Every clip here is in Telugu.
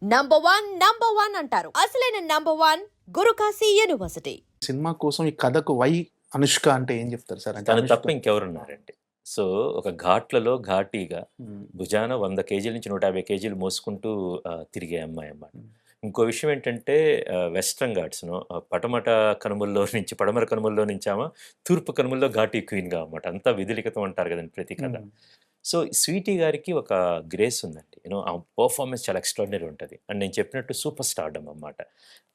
నంబర్ వన్ అంటారు. అసలైన నంబర్ వన్ గురుకాశీ యూనివర్సిటీ. సినిమా కోసం ఈ కథకు వై అనుష్క అంటే ఏం చెప్తారు సార్? అంటే తను అనుష్క తప్ప ఇంకెవరున్నారండి? సో, ఒక ఘాట్లలో ఘాటీగా హ్మ్. భుజాన 100 కేజీల నుంచి 150 కేజీలు మోసుకుంటూ తిరిగే అమ్మాయి అన్నమాట. హ్మ్. ఇంకో విషయం ఏంటంటే వెస్టర్న్ ఘాట్స్‌ను పడమట కనుమల్లో నుంచి పడమర కనుమల్లో నుంచి ఆమె తూర్పు కనుమల్లో ఘాటీ క్వీన్‌గా అన్నమాట. అంతా విధులిఖితం అంటారు కదండీ ప్రతి కథ. హ్మ్. సో, స్వీటీ గారికి ఒక గ్రేస్ ఉందండి. ఆమె పెర్ఫార్మన్స్ చాలా ఎక్స్‌ట్రార్డినరీ ఉంటది. అండ్ నేను చెప్పినట్టు సూపర్ స్టార్డమ్ అన్నమాట.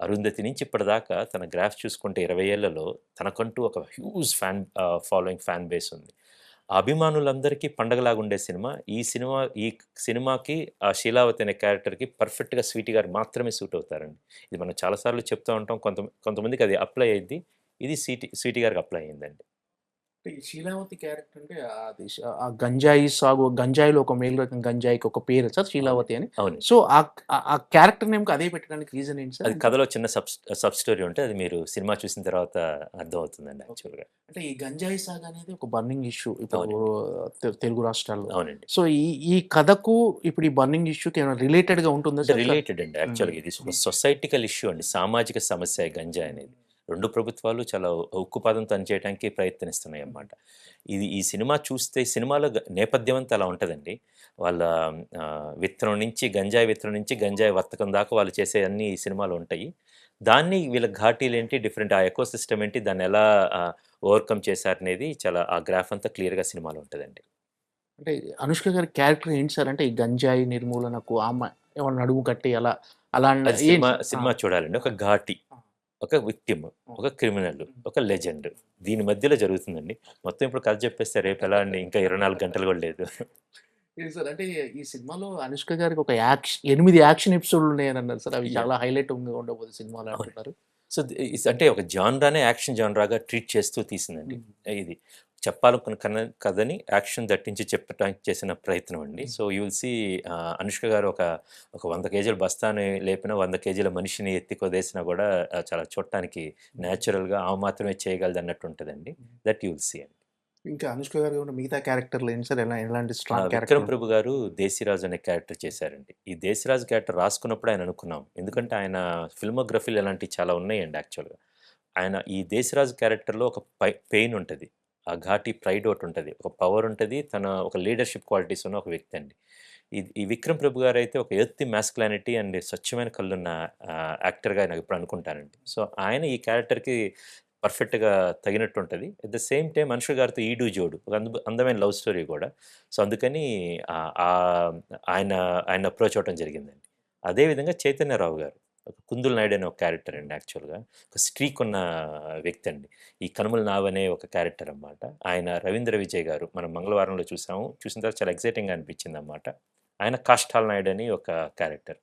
అరుంధతి నుంచి ఇప్పటిదాకా తన గ్రాఫ్ చూసుకుంటే 20 ఏళ్లలో తనకంటూ ఒక హ్యూజ్ ఫాలోయింగ్ ఫ్యాన్ బేస్ ఉంది. ఆ అభిమానులందరికీ పండగలాగా ఉండే సినిమా. ఈ సినిమాకి ఆ శీలావతి అనే క్యారెక్టర్‌కి పర్ఫెక్ట్‌గా స్వీటీ గారు మాత్రమే సూట్ అవుతారండి. ఇది మనం చాలా సార్లు చెప్తూ ఉంటాం. కొంతమందికి అది అప్లై అయ్యిద్ది. ఇది స్వీటీ గారికి అప్లై అయిందండి. అంటే ఈ శీలావతి క్యారెక్టర్ అంటే అది ఆ గంజాయి సాగు గంజాయిలో ఒక మేలు రకం గంజాయికి ఒక పేరు సార్ శీలావతి అని. అవునండి. సో, ఆ క్యారెక్టర్ నేమ్‌కి అదే పెట్టడానికి రీజన్ ఏంటి సార్? అది కథలో చిన్న సబ్ స్టోరీ ఉంటే అది మీరు సినిమా చూసిన తర్వాత అర్థమవుతుందండి యాక్చువల్‌గా. అంటే ఈ గంజాయి సాగు అనేది ఒక బర్నింగ్ ఇష్యూ ఇప్పుడు అవునండి. తెలుగు రాష్ట్రాల్లో. అవునండి. సో, ఈ కథకు ఇప్పుడు ఈ బర్నింగ్ ఇష్యూకి ఏమైనా రిలేటెడ్‌గా ఉంటుందా అంటే సార్? రిలేటెడ్ అండి యాక్చువల్‌గా. ఇది ఒక హ్మ్. సొసైటికల్ ఇష్యూ అండి. సామాజిక సమస్య గంజాయి అనేది. 2 ప్రభుత్వాలు చాలా ఉక్కుపాదంతో పనిచేయడానికి ప్రయత్నిస్తున్నాయన్నమాట. ఈ సినిమా చూస్తే సినిమాలో నేపథ్యం అంతా అలా ఉంటదండి. వాళ్ళ విత్తనం నుంచి గంజాయి వర్తకం దాకా వాళ్ళు చేసే అన్నీ ఈ సినిమాలో ఉంటాయి. దాన్ని వీళ్ళ ఘాటీలేంటి, డిఫరెంట్ ఆ ఎకోసిస్టమ్ ఏంటి, దాన్నెలా ఓవర్‌కమ్ చేశారనేది చాలా ఆ గ్రాఫ్ అంతా క్లియర్‌గా సినిమాలో ఉంటదండి. అంటే అనుష్క గారి క్యారెక్టర్ ఏంటి సార్? అంటే ఈ గంజాయి నిర్మూలనకు ఆమె ఏమన్నా నడుము కట్టి అలా అది ఏంటి సార్? సినిమా చూడాలండి. ఒక ఘాటి, ఆ! ఒక విక్టిమ్, ఒక క్రిమినల్, ఒక లెజెండ్. దీని మధ్యలో జరుగుతుందండి. మొత్తం ఇప్పుడు కథ చెప్పేస్తే రేపు ఎలా అండి? ఇంకా 24 గంటలు కూడా లేదు. లేదు సార్. అంటే ఈ సినిమాలో అనుష్క గారికి ఒక 8 యాక్షన్ ఎపిసోడ్‌లు ఉన్నాయని అన్నారు సార్. అవి యాహ్! చాలా హైలైటింగ్‌గా ఉండబోదు సినిమాలో అవునండి. అంటున్నారు. సో, అంటే ఒక జాన్రానే యాక్షన్ జాన్రాగా ట్రీట్ చేస్తూ తీసిందండి. హ్మ్. ఇది చెప్పాలనుకున్న కథని యాక్షన్ దట్టించి చెప్పటానికి చేసిన ప్రయత్నం అండి. Hmm. So, you will see Anushka garu ఒక 100 కేజీల బస్తాని లేపినా, 100 కేజీల మనిషిని ఎత్తి కొదేసినా గూడా చాలా చూడటానికి నేచురల్‌గా ఆమె మాత్రమే చేయగలదన్నట్టు ఉంటదండి. హ్మ్. దట్ యూ విల్ సీ అండి. ఇంకా అనుష్క గారు కాకుండా మిగతా క్యారెక్టర్‌లు ఏంటి సార్? ఎలాంటి స్ట్రాంగ్ 'విక్రమ్ క్యారెక్టర్? ప్రభు' గారు 'దేశీరాజు' అనే క్యారెక్టర్ చేశారండి. ఈ 'దేశీరాజు' క్యారెక్టర్ రాసుకున్నప్పుడు ఆయన అనుకున్నాం. ఎందుకంటే ఆయన ఫిల్మోగ్రఫీలో ఇలాంటివి చాలా ఉన్నాయండి యాక్చువల్‌గా. ఆయన ఈ 'దేశీరాజు' క్యారెక్టర్‌లో ఒక పెయిన్ ఉంటది. ఆ ఘాటి ప్రైడ్ ఒకటుంటది. ఒక పవర్ ఉంటది. తన ఒక లీడర్‌షిప్ క్వాలిటీస్ ఉన్న ఒక వ్యక్తి అండి. ఈ 'విక్రమ్ ప్రభు' గారైతే ఒక ఎర్తీ మాస్కులానిటీ అండ్ స్వచ్ఛమైన కళ్ళున్న యాక్టర్‌గా నాకెప్పుడు అనుకుంటానండి. సో, ఆయన ఈ క్యారెక్టర్‌కి పర్ఫెక్ట్‌గా తగినట్టుంటది. At the same time 'Anushka' గారితో ఈడు జోడు. ఒక అందమైన లవ్ స్టోరీ గూడా. సో, అందుకని ఆహ్, ఆహ్, ఆయన ఆయన అప్రోచ్ అవ్వటం జరిగిందండి. అదే విధంగా 'చైతన్యరావు' గారు. ఒక 'కుందుల్ నాయుడు' అనే ఒక క్యారెక్టర్ అండి యాక్చువల్‌గా. ఒక స్ట్రీక్ ఉన్న వ్యక్తి అండి. ఈ 'కనుమల నావ్' అనే ఒక క్యారెక్టర్ అన్నమాట. ఆయన 'రవీంద్ర విజయ్' గారు మనం 'మంగళవారంలో' చూసాము. చూసిన తర్వాత చాలా ఎక్సైటింగ్‌గా అనిపించిందన్నమాట. ఆయన 'కాష్టాల్ నాయుడు' అని ఒక క్యారెక్టర్.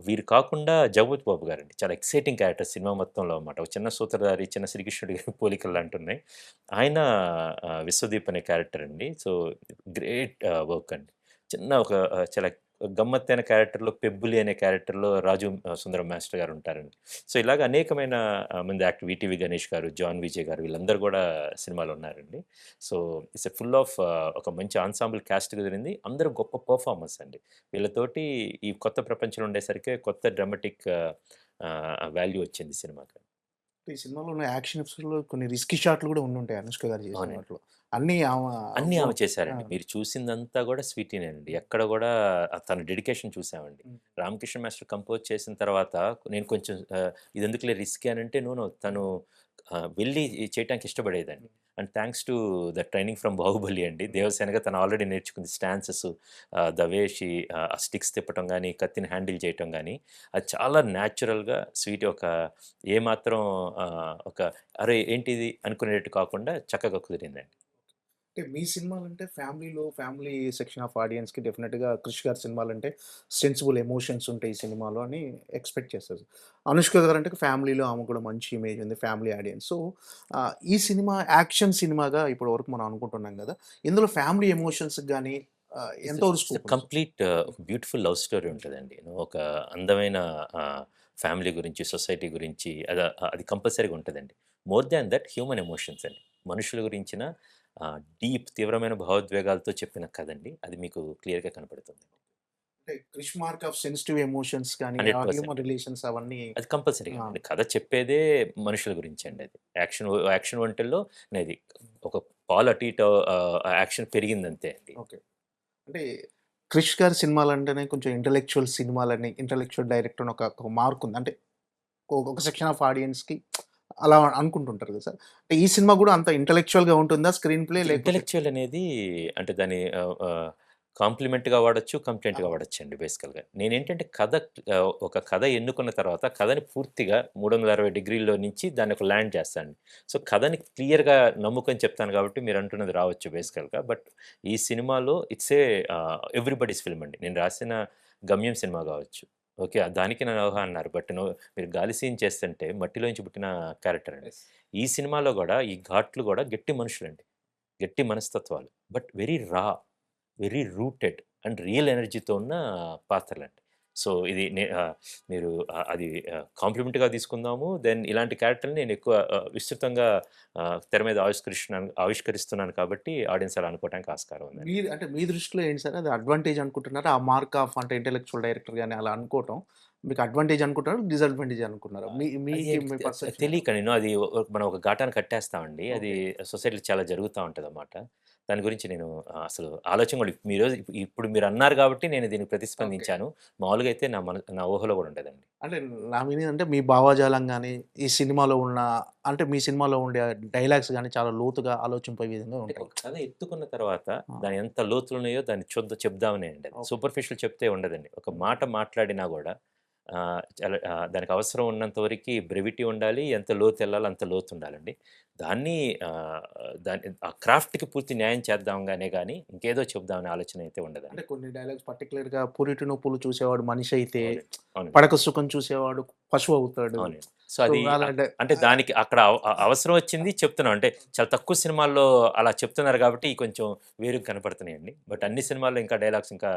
వీరు కాకుండా 'జగపతి బాబు' గారండి. చాలా ఎక్సైటింగ్ క్యారెక్టర్ సినిమా మొత్తంలో అన్నమాట. ఒక చిన్న సూత్రధారి, చిన్న శ్రీకృష్ణుడి పోలికలంటున్నాయి. ఆయన 'విశ్వదీప్' అనే క్యారెక్టర్ అండి. సో, గ్రేట్ వర్క్ అండి. చిన్న ఒక చాలా గమ్మత్తైన క్యారెక్టర్‌లో 'పెబ్బులి' అనే క్యారెక్టర్‌లో 'రాజు సుందరం మాస్టర్' గారు ఉంటారండి. సో, ఇలాగ అనేకమైన మంది యాక్టర్ 'వీటీవీ గణేష్' గారు, 'జాన్ విజయ్' గారు వీళ్ళందరూ గూడా సినిమాలో ఉన్నారండి. సో, ఇట్స్ ఫుల్ ఆఫ్ ఒక మంచి ఆన్సాంబుల్ క్యాస్ట్ కుదిరింది. అందరూ గొప్ప పెర్ఫార్మర్స్ అండి. వీళ్ళతోటి ఈ కొత్త ప్రపంచంలో ఉండేసరికి కొత్త డ్రామాటిక్ వాల్యూ వచ్చింది సినిమాకి. ఈ సినిమాలో ఉన్న యాక్షన్ ఎపిసోడ్‌లో కొన్ని రిస్కీ షాట్లు కూడా ఉండుంటాయి అనుష్క గారు చేసిన అవునండి. వాటిలో. అన్నీ ఆమె అన్నీ ఓ ఆమె ఆ! చేశారండి. మీరు చూసిందంతా గూడా స్వీటీనేనండి. ఎక్కడ గూడా తన డెడికేషన్ చూసామండి. హ్మ్. 'రామకృష్ణ మాస్టర్' కంపోజ్ చేసిన తర్వాత నేను కొంచెం ఇదెందుకులే రిస్కీ అనంటే నో తను వెళ్లి చేయటానికి ఇష్టపడేదండి. And thanks to the training from 'Baahubali' అండి. దేవసేనగా తను ఆల్రెడీ నేర్చుకుంది స్టాన్సెస్, ద వే షీ ఆ స్టిక్స్ తిప్పటం గాని, కత్తిని హ్యాండిల్ చేయటం గాని, అది చాలా న్యాచురల్‌గా ఏమాత్రం ఒక అరే! ఏంటిది అనుకునేటట్టు కాకుండా చక్కగా కుదిరిందండి. అంటే మీ సినిమాలంటే ఫ్యామిలీ సెక్షన్ ఆఫ్ ఆడియన్స్‌కి డెఫినిట్‌గా 'క్రిష్' గారి సినిమాలంటే సెన్సిబుల్ ఎమోషన్స్ ఉంటాయి ఈ సినిమాలో అని ఎక్స్‌పెక్ట్ చేస్తారు. 'అనుష్క' గారంటే ఫ్యామిలీలో ఆమెకు కూడా మంచి ఇమేజ్ ఉంది. Family audience. సో, ఈ సినిమా యాక్షన్ సినిమాగా ఇప్పటి వరకు మనం అనుకుంటున్నాం గదా! ఇందులో ఫ్యామిలీ ఎమోషన్స్‌కి గాని ఎంతవరకు ఇట్స్ స్కోప్ ఉంది సార్? కంప్లీట్ ఒక బ్యూటిఫుల్ లవ్ స్టోరీ ఉంటదండి. ఒక అందమైన ఫ్యామిలీ గురించి, సొసైటీ గురించి అది కంపల్సరీగా ఉంటదండి. More than that human emotions అండి. మనుషుల గురించిన తీవ్రమైన భావోద్వేగాలతో చెప్పిన కథండి. అది మీకు క్లియర్‌గా కనపడుతుంది. అంటే Krish mark of sensitive emotions కానీ, ఆ 100% హ్యూమన్ రిలేషన్స్ అవన్నీ అది కంపల్సరీగా ఆ! అండి. కథ చెప్పేదే మనుషుల గురించండి అది. యాక్షన్ వంటిల్లో అనేది ఒక పాలు అటు ఇటు యాక్షన్ పెరిగిందంతే అండి. ఓకే. అంటే క్రిష్ గారి సినిమాలంటేనే కొంచెం ఇంటలెక్చువల్ సినిమాలని, ఇంటలెక్చువల్ డైరెక్టర్ అని ఒక మార్క్ ఉంది. అంటే ఒక సెక్షన్ ఆఫ్ ఆడియన్స్‌కి అలా అనుకుంటుంటారు కదా సార్. అంటే ఈ సినిమా గూడా అంత ఇంటలెక్చువల్‌గా ఉంటుందా స్క్రీన్ ప్లే అంటే లేకపోతే ఇంటెలెక్చువల్ అనేది అంటే దాన్ని కాంప్లిమెంట్‌గా వాడొచ్చు, ఆ! కంప్లెయింట్‌గా వాడొచ్చండి బేసికల్‌గా. నేనేంటంటే ఒక కథ ఎన్నుకున్న తర్వాత కథని పూర్తిగా 360 డిగ్రీల్లో నుంచి దాన్ని ఒక ల్యాండ్ చేస్తాను. సో, కథని క్లియర్‌గా నమ్ముకొని చెప్తాను కాబట్టి మీరంటున్నది రావచ్చు బేసికల్‌గా. బట్ ఈ సినిమాలో ఇట్స్ ఎవ్రీబడీస్ ఫిల్మ్ అండి. నేను రాసిన 'గమ్యం' సినిమా కావచ్చు. ఓకే. దానికి నన్ను ఊహ అన్నారు. బట్ మీరు 'గాలి' సీన్ చేస్తుంటే మట్టిలోంచి పుట్టిన క్యారెక్టర్ అండి. యెస్. ఈ సినిమాలో గూడా ఈ ఘాట్లు గూడా గట్టి మనుషులండి. గట్టి మనస్తత్వాలు. But very rooted and real ఎనర్జీతో ఉన్న పాత్రలండి. సో, ఇది మీరు అది కాంప్లిమెంట్‌గా తీసుకుందాము. దెన్ ఇలాంటి క్యారెక్టర్‌ని నేను ఎక్కువ విస్తృతంగా తెర మీద ఆవిష్కరిస్తున్నాను కాబట్టి ఆడియన్స్ అలా అనుకోవడానికి ఆస్కారం ఉందండి. మీరు అంటే మీ దృష్టిలో ఏంటి సార్? అది అడ్వాంటేజ్ అనుకుంటున్నారా? ఆ మార్క్ ఆఫ్ అంటే ఇంటలెక్చువల్ డైరెక్టర్ గాని అలా అనుకోవటం మీకు అడ్వాంటేజ్ అనుకుంటున్నారా? డిసడ్వాంటేజ్ అనుకున్నారా? అది మీ పర్సెప్షన్ ఎలా? తెలియక నేను అది మనం ఒక ఘాటాన్ని కట్టేస్తామండి. అది ఓకే. సొసైటీలో చాలా జరుగుతా ఉంటదన్నమాట. దాని గురించి నేను అసలు ఆలోచన కూడా ఇప్పుడు మీరన్నారు కాబట్టి నేను దీనికి ఓకే. ప్రతిస్పందించాను. మామూలుగా అయితే నా ఊహలో కూడా ఉండదండి. అంటే నా మీనింగ్ అంటే మీ భావజాలం గాని, ఈ సినిమాలో ఉన్న అంటే మీ సినిమాలో ఉండే డైలాగ్స్ గాని చాలా లోతుగా ఆలోచింపే విధంగా అంటే ఉంటాయి. ఒక కథ ఎత్తుకున్న తర్వాత ఆ! దాని ఎంత లోతులున్నాయో దాన్ని చెప్దామనే అండి అది. ఓకే. సూపర్ఫిషియల్ చెప్తే ఉండదండి. ఒక హ్మ్. మాట మాట్లాడినా గూడా చాలా దానికి అవసరం ఉన్నంత వరకి బ్రెవిటీ ఉండాలి. ఎంత లోతెళ్ళాలో అంత లోతుండాలండి. దాన్ని ఆహ్, ఆ క్రాఫ్ట్‌కి పూర్తి న్యాయం చేద్దాంగానే గాని ఇంకేదో చెప్దామనే ఆలోచన అయితే అంటే ఉండదండి. కొన్ని డైలాగ్స్ పర్టిక్యులర్‌గా పురిటి నొప్పులు చూసేవాడు మనిషైతే, అవునండి. అవునండి. పడక సుఖం చూసేవాడు పశువవుతాడు. అవునండి. సో, సో, అది అలాంటి అంటే దానికి అక్కడ అవసరం వచ్చింది చెప్తున్నాం. అంటే చాలా తక్కువ సినిమాల్లో అలా చెప్తున్నారు కాబట్టి కొంచెం వేరుగా కనపడుతున్నాయండి. బట్ అన్ని సినిమాల్లో ఇంకా డైలాగ్స్ ఇంకా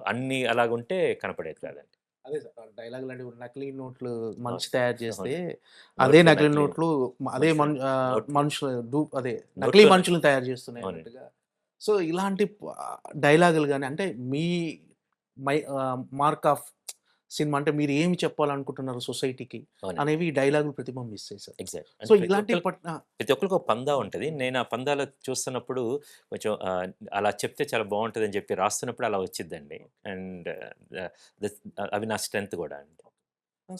అన్నీ అలాగుంటే కనపడేది కాదండి. అదే సార్. డైలాగులంటే నకిలీ నోట్లు అవును. మనిషి తయారు చేస్తే, అవును. అదే నోట్లో నకిలీ నకిలీ నోట్లు అదే మనుషులండి. నోట్ మనుషుల అదే నకిలీ నోట్లో మనుషుల్ని తయారు చేస్తున్నాయి అవునండి. అన్నట్టుగా. సో, ఇలాంటి డైలాగులు గాని అంటే మీ మార్క్ ఆఫ్ సినిమా అంటే మీరు ఏమి చెప్పాలనుకుంటున్నారు సొసైటీకి అవునండి. అనేవి ఈ డైలాగులు ప్రతిబింబిస్తాయి సార్. ఎగ్జాక్ట్. సో, అంటే ఇలాంటి ప్రతి ఒక్కళ్ళకి ఒక పందా ఉంటది. నేను ఆ పందాలో చూస్తున్నప్పుడు కొంచెం అలా చెప్తే చాలా బావుంటదని చెప్పి రాస్తున్నప్పుడు అలా వచ్చిద్దండి. అండ్ ద దస్ అవి నా స్ట్రెంత్ గూడా అండి. స్వతహా